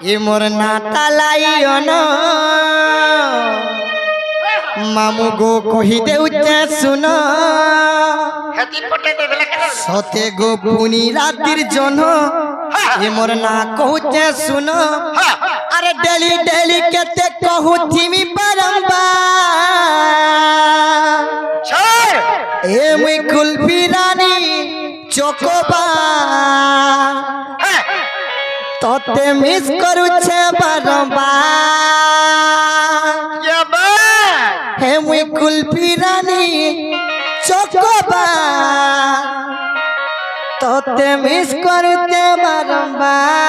এ মোর নাটা লাইও ন মামু গো কহি দেউছে শুন সতে গো পুনি রাতির জন এ মোর না কহুছে শুন আরে ডেলি ডেলি কেতে কহু থিমি বারম্বার এ মুই কুলফি রানী চকোবার তোতে মিস করুছে বারম্বার হে মুই কুলফি রানী চকোবার তোতে মিস করুছে বারম্বার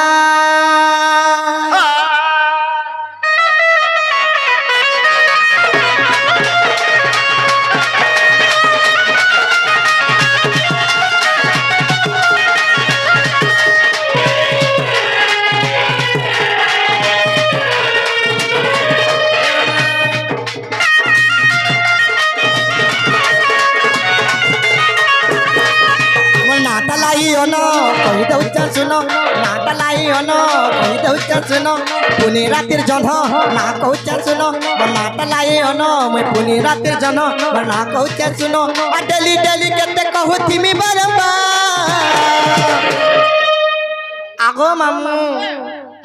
কহি দেউছে শুন নাটা লাইও ন কহি দেউছে শুন পুনি রাতির জন না কହୁছে শুন নাটা লাইও ন মুই পুনি রাতির জন না কହୁছে শুন ডেলি ডেলি কেতে কহু থিমি বারম্বার আগো মামু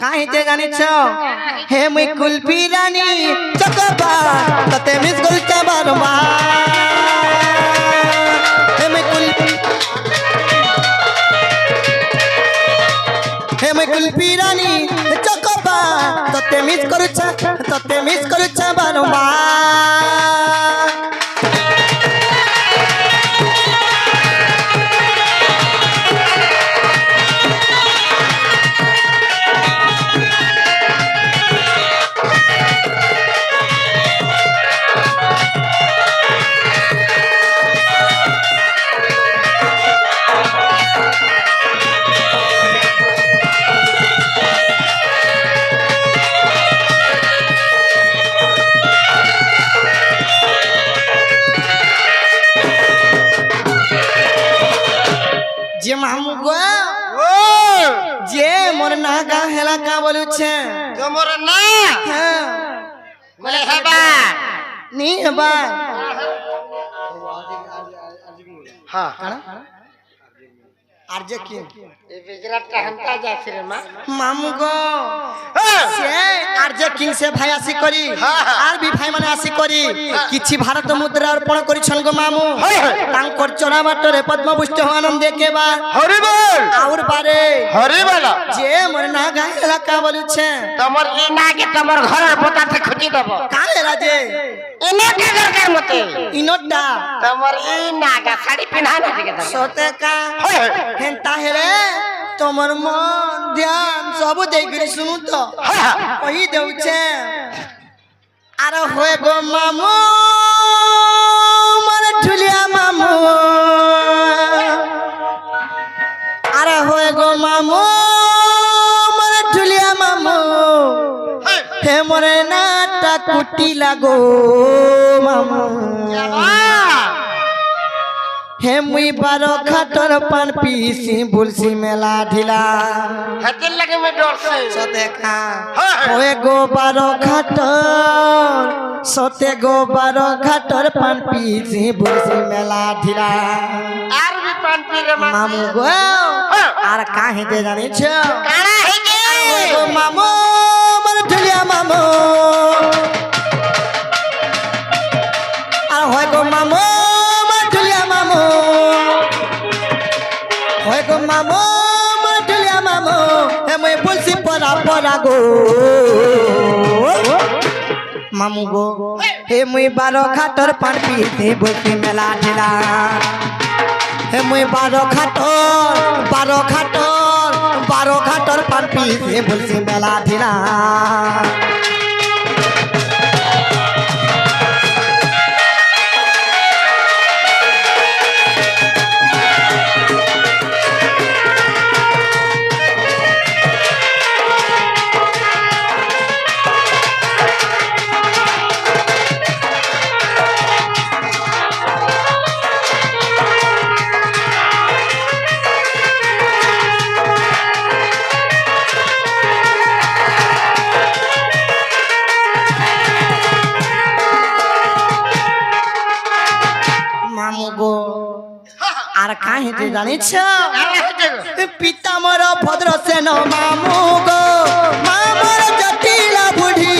কাহিতে জানিছ হে মুই কুলফি রানী চকোবার তোতে মিস করুছে বারম্বার হে মুই কুলফি কুলফি রানী চকোবার তোতে মিস করুছে বারম্বার যে মামু গো যে মোর না গা হেলা কা বলুছে তোমার না হ্যাঁ বলে হেবা নি হেবা হ্যাঁ আর যে কি এই বিজরাটটা হামতা যাচ্ছে রে মা মামু গো সে আর যে কিং সে ভাই আসি করি আর বি ভাই মানে আসি করি কিছু ভারত মুদ্রা অর্পণ করিছন গো মামু তাঙ্কর চড়া বাটরে পদ্মপুষ্ট আনন্দে কেবা হরি বল আউর বারে হরি বল যে মোর না গা হেলা কা বলুছে তোমার ই নাগে তোমার ঘরের পোতাতে খুঁজি দেব কা হেলা যে ইনে কে দরকার মতে ইনোটা তোমার ই নাগা শাড়ি পিনা না দিকে দাও সতে কা হেন্তা হেলে তোমার মন ধ্যান সব দেই করে শুনু তো কহি দেউছে আর হয়ে গো মামু মানে ঠুলিয়া মামু আর হয়ে গো মামু মানে ঠুলিয়া মামু হে মরে নাটা কুটি লাগো মামু হে মুই বারো খাটর পান পিসি বুলসি মেলা ঢিলা হাতের লাগে মে ডরছে সতে খা ওয়ে গো বারো খাটর সতে গো বারো খাটর পান পিসি বুলসি মেলা ঢিলা আর বি পান পিরে মামু গো আর কাহিতে জানিছ কাড়া হেগে ওয়ে গো মামু মানে ঢুলিয়া মামু আর হয় গো মামু মানে ঢুলিয়া মামু হয় গো মামু মানে ঢুলিয়া মামু হে মই বলছি পরা পরা গো মামু গো হে মুই বারো খাটর পান পিতে বলছি মেলা ঢিলা হে মুই বারো খাটর পান পিতে বলছি মেলা ঢিলা কাহিনী জানিছ কারা হইছে গো? পিতা মোর ভদ্রসেন মামু গো মামর জটিলা বুঢ়ী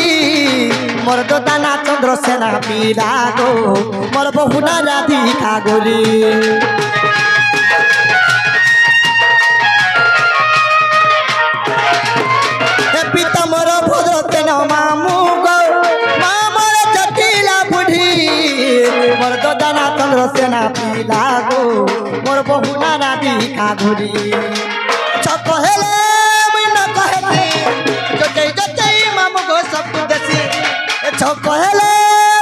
মোর দানা চন্দ্রসেনা পিলা গো মোর বহুনা রাধিকা গরি পিতা মোর ভদ্রসেন মামু গো মামর জটিলা বুঢ়ী মোর দানা চন্দ্রসেনা পিলা গো মোর বহুনা রাধিকা গরি ছক হেলে মুই ন কহেছি জটই জটই মামু গো সব দেছি ছক হেলে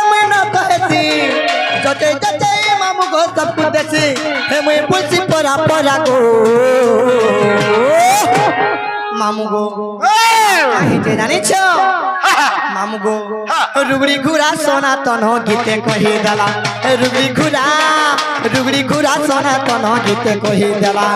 মুই ন কহেছি জটই জটই মামু গো সব দেছি হে মুই পুলছি পরা পরা গো মামু গো কাহিতে জানিছ মামু গো রুগড়ি ঘুরা সনাতন গীতে কহি দেলা রুগড়ি ঘুরা সনাতন গীতে কহি দেলা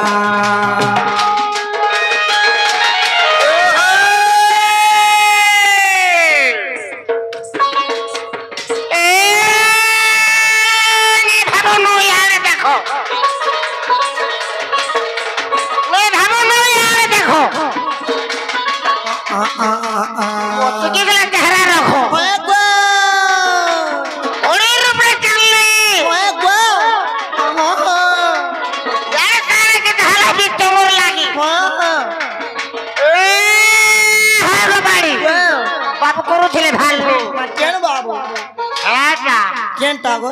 केनटा गो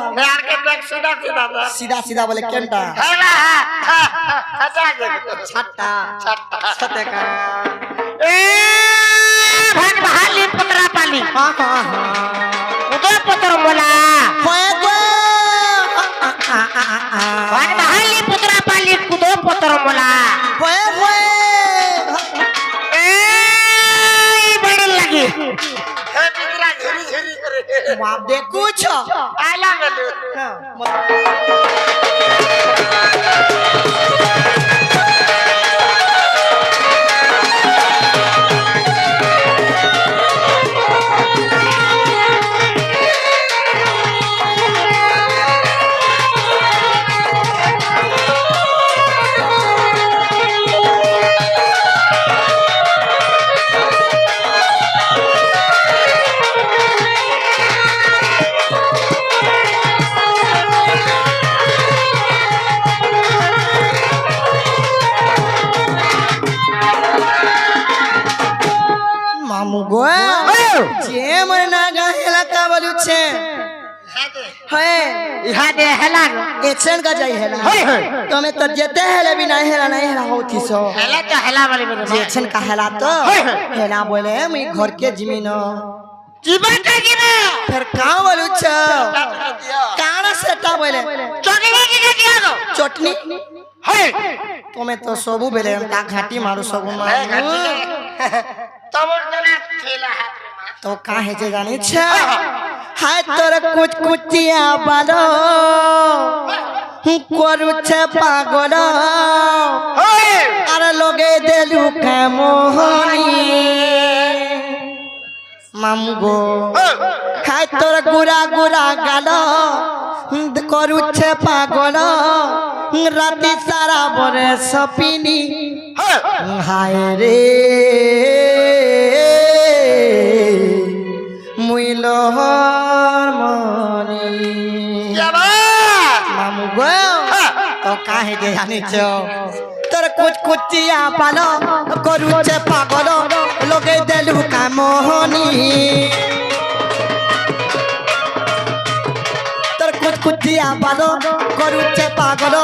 सीधा सीधा बोले केनटा छट्टा छते का भाग बहाली पुत्रा पाली हां हां हां उदय पुत्र बोला होए गो भाग बहाली पुत्रा पाली उदय पुत्र बोला होए होए ए बड़ी लगी हे पितरा घेरी घेरी करे बाप दे कुछ आला गलो मामू गो जे मन ना गहेला का बोलू छे है इहा दे हला एक्शन का जाई हेला तमे तो जेते हेले बिना हेला नहीं हेला होती सो हला तो हला वाली मेरे जे एक्शन का हेला तो हेला बोले मैं घर के जमीन जीवन का जीवन फिर का बोलू छ काना सेटा बोले चटनी की दिया गो चटनी है तमे तो सबु बेले का घाटी मारू सबु मारू तो काहे जे जानी छ हाय तोर कुछ कुचिया बालो करू छ पागल अरे लोगे देलु का मोहनी मामू गो हाय तोर गुरा गुरा गालो करू छ पागल राती सारा बरे सपिनी हाय रे मुइलोहर मनी मामू गो तो काहे जे जानी छो तोर कुछ कुचिया पालो करू छे पागल लोगे देलु का मोहनी तोर कुछ कुचिया पालो करू छे पागल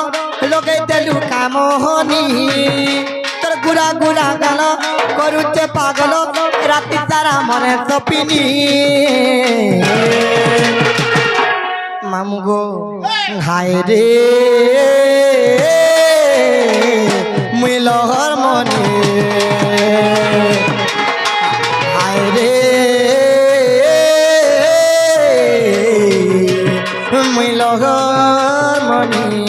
लोगे देलु का मोहनी तोर गुरा गुरा गालो करू छे पागल राती सारा मने सपिनी मामू गो हाय रे मुइलोहर मनी हाय रे मुइलोहर मनी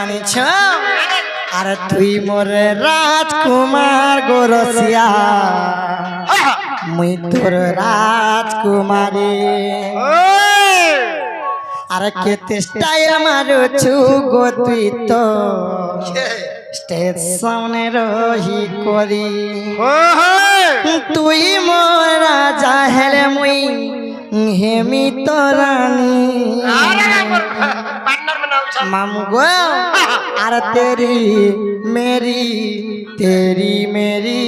জানিছ আর তুই মোরে রাজকুমার গোরসিয়া মুই তোর রাজকুমারী আর কেতে স্টাইল মারুছু গো তুই তো স্টেজ সামনে রহি করি তুই মোর রাজা হেলে মুই হেমি তো রানী মামু গো আর তেরি মেরি তেরি মেরি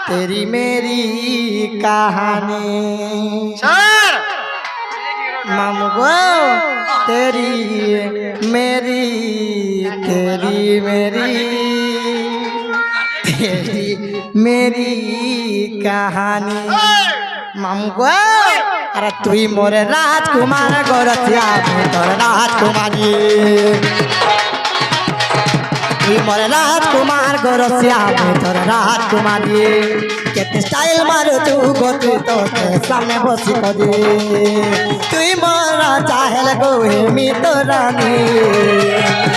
तेरी मेरी कहानी मामू गो तेरी मेरी तेरी मेरी तेरी मेरी कहानी मामू गो अरे तू मोरे राजकुमार गोरसिया तोर राजकुमारी मोर राजकुमार गोरसिया तोर राजकुमारी केते स्टाइल मारो तू गोतू तो सामने बसी कदी तुई मोर राजा हेल गो हेमी तो रानी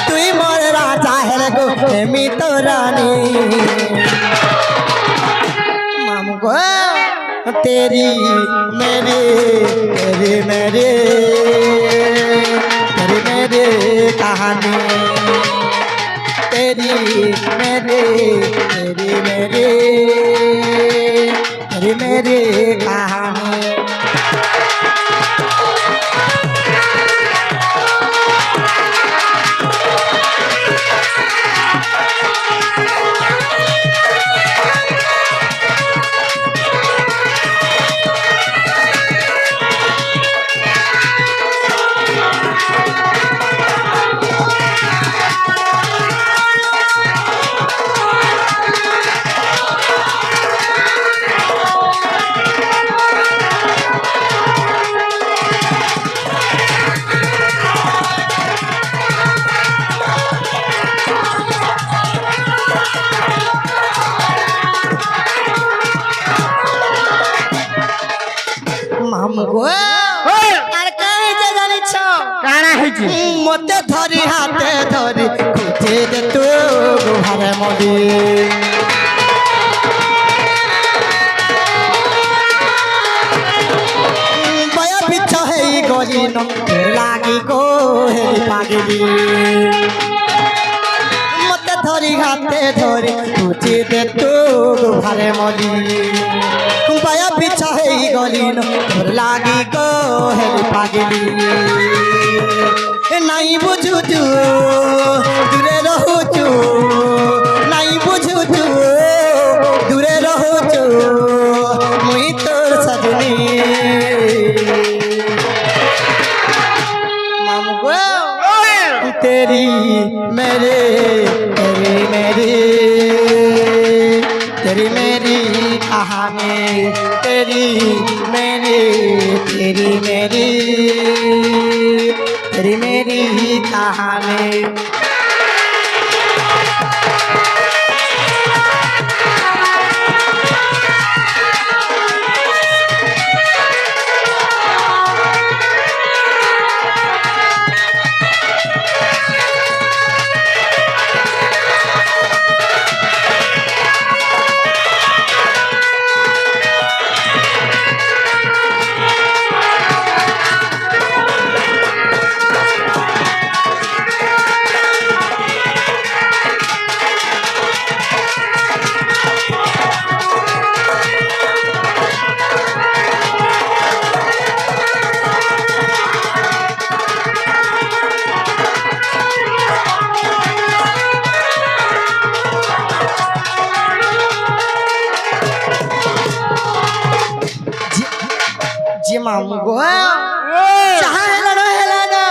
तुई मोर राजा हेल गो हेमी तो रानी मामू गो तेरी मेरी तेरी मेरी तेरी मेरी कहानी तेरी मेरी तेरी मेरी तेरी मेरी कहानी মামগো আর কাই যে জানিছ কানা হইছে মতে ধরি হাতে ধরি খুঁজে দে তু ঘরে মদি বয়া পিছ হেই গলি ন লাগি গো হেই পাগলি মতে ধরি হাতে ধরি খুঁজে দে তু ঘরে মদি বয়া পিছ হেই গলি ন লাগি গো হেই পাগলি নাই বুঝুছু দূরে রহুছু নাই বুঝুছু দূরে রহুছু মুই তোর সজনী মামু গো तेरी मेरे तेरी मेरी तेरी मेरी कहानी तेरी मेरी तेरी मेरी तेरी मेरी कहानी जी मामू गो चाहे लड़ो हेलानो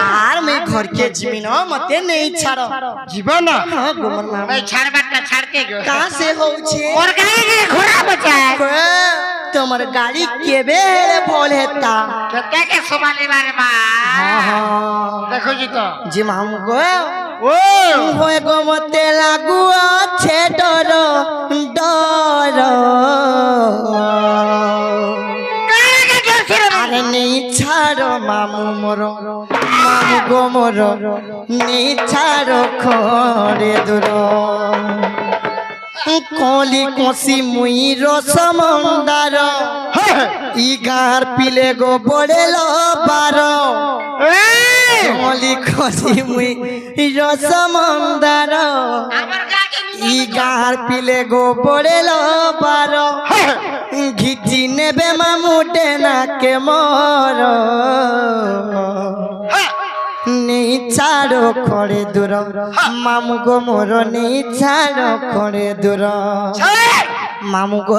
आर मैं घर के जमीनो मते नहीं छाड़ो জীবন हां गुमन मामा मैं ছাড়বাটা ছাড়তে গো कहां से हो छे और गाड़ी के घोड़ा बचाए তোমার গাড়ি কেবে হেলে ফল হেতা কেতে কে সমালি মারে মা हां हां দেখো জি তো जी मामू गो ও होए गो मते लागू আছে ডর ডর আরে নেই ছাড়ো মামু মোর মামু গো গো মোর নিছাড় খড়ে দূর কলি কষি মুই রসমন্দার ই গাঁর পিলে গো বড়েল বার কলি কষি মুই রসমন্দার ই গাঁর পিলে গো বড়েল বার ঘিচি নেবে মামুটে নাকে মর নেই ছাড়ো খড়ে দূর মামু গো মোর নেই ছাড়ো খড়ে দূর মামু গো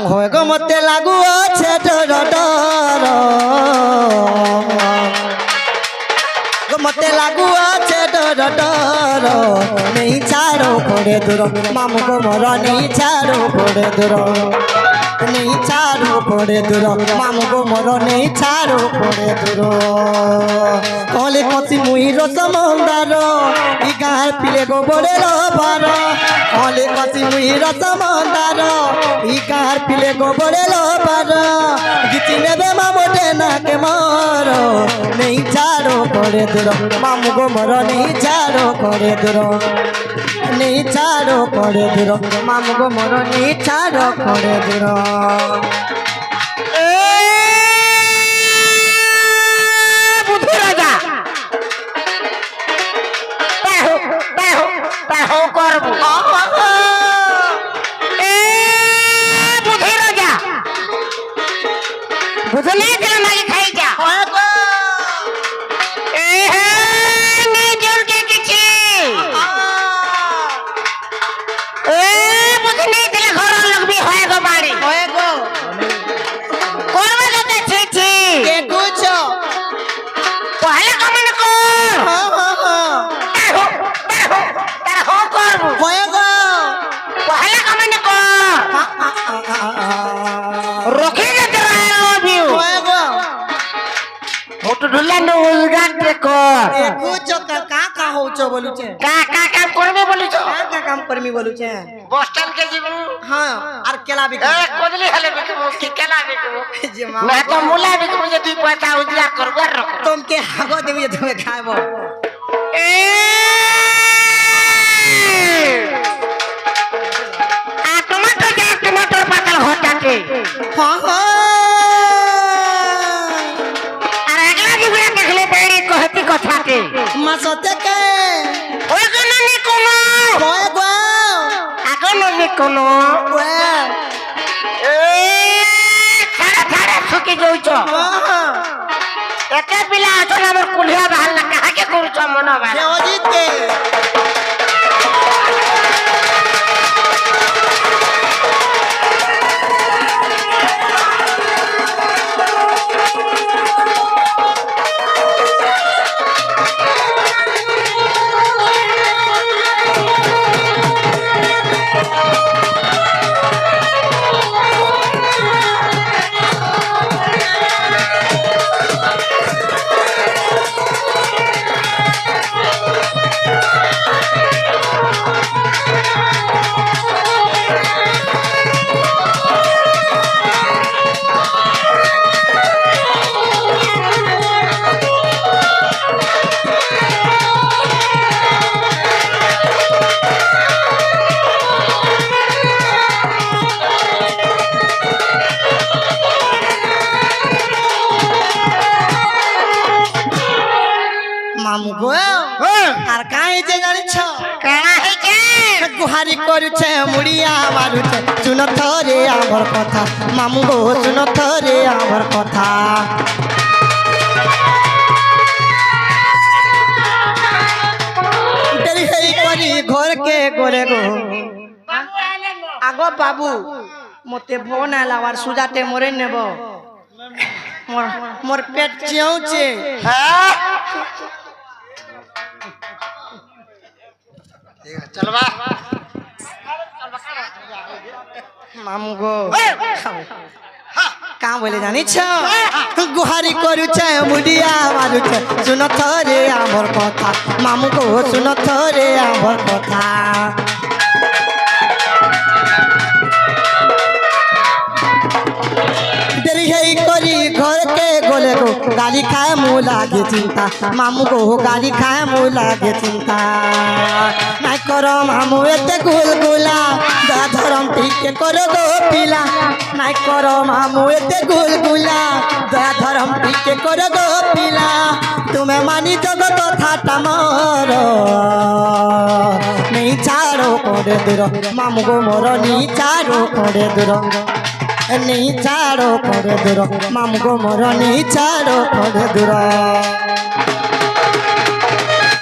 হয় গো মতে লাগু আছে ডর ডর গো মতে লাগু আছে ডর ডর নেই ছাড়ো খড়ে দূর মামু গো মোর নেই ছাড়ো খড়ে দূর নেই ছাড়ো খড়ে দূর মামু গো মোর নেই ছাড়ো খড়ে দূর কলে কষি মুই রসমন্দার ই গাঁর পিলে গো বড়েল বার কলে কষি মুই রসমন্দার ই গাঁর পিলে গো বড়েল বার গীতি নেবে মামুটে নাকে মর নেই ছাড়ো খড়ে দূর মামু গো মোর নেই ছাড়ো খড়ে দূর নেই ছাড়ো খড়ে দূর মামু গো মোর নেই ছাড়ো খড়ে দূর বুদ্ধি রাজা তাহো করব বুদ্ধি রাজা বুঝলে দিলাম আগে খাই যা কাম করবে বলিছ কাম করমি বলুছে বস স্ট্যান্ড কে যাব হ্যাঁ আর কেলা বিক কদলি হলে বিকবো কি কেলা বিকবো যে মা না তো মুলা বিকবো যে 2 পয়সা উদিয়া করব আর রকম তোমকে হাগো দেবি যে তুমি খাইবো टमाटर पातल होटाके हाँ हाँ और अगला की बिना देखले पेड़ी कहती कथा के मासते के ओए कोनो नि कोनो ओए गो आगो नि कोनो ओए ए थारे थारे सुकी जोइछो एते पिला अछो ना हमर कुलिया बाहर ना कहा के करूछो मनो बा हे अजीत के মামু গো আর কাই যে জানিছ কানা হেকে গুহারি করুছে মুড়িয়া মারুছে শুন থরে আমার কথা মামু গো শুন থরে আমার কথা দেরি হেই করি ঘরকে গরে গো আগো বাবু মতে ভোন আলাবার সুজাতে মরে নেব মোর মোর পেট চেউছে হ্যাঁ चलवा মামু গো কাম বলে জানিছ গুহারি করুছে মুড়িয়া মারুছে শুন থরে আমার কথা মামু গো শুন থরে আমার কথা দেরি হেই করি ঘরকে গলে গো গালি খায় মু লাগে চিন্তা মামু গো গালি খায় মু লাগে চিন্তা নাই কর মামু এতে গুলগুলা দয়া ধরম টিকে করো গো পিলা নাই কর মামু এতে গুলগুলা দয়া ধরম টিকে করো গো পিলা তুমি মানি জগত থাটা মর নেই ছাড়ো করে দূর মামু গো মোর নি ছাড়ো করে দূর নি ছাড়ো করে দূর মামু গো মোর নি ছাড়ো করে দূর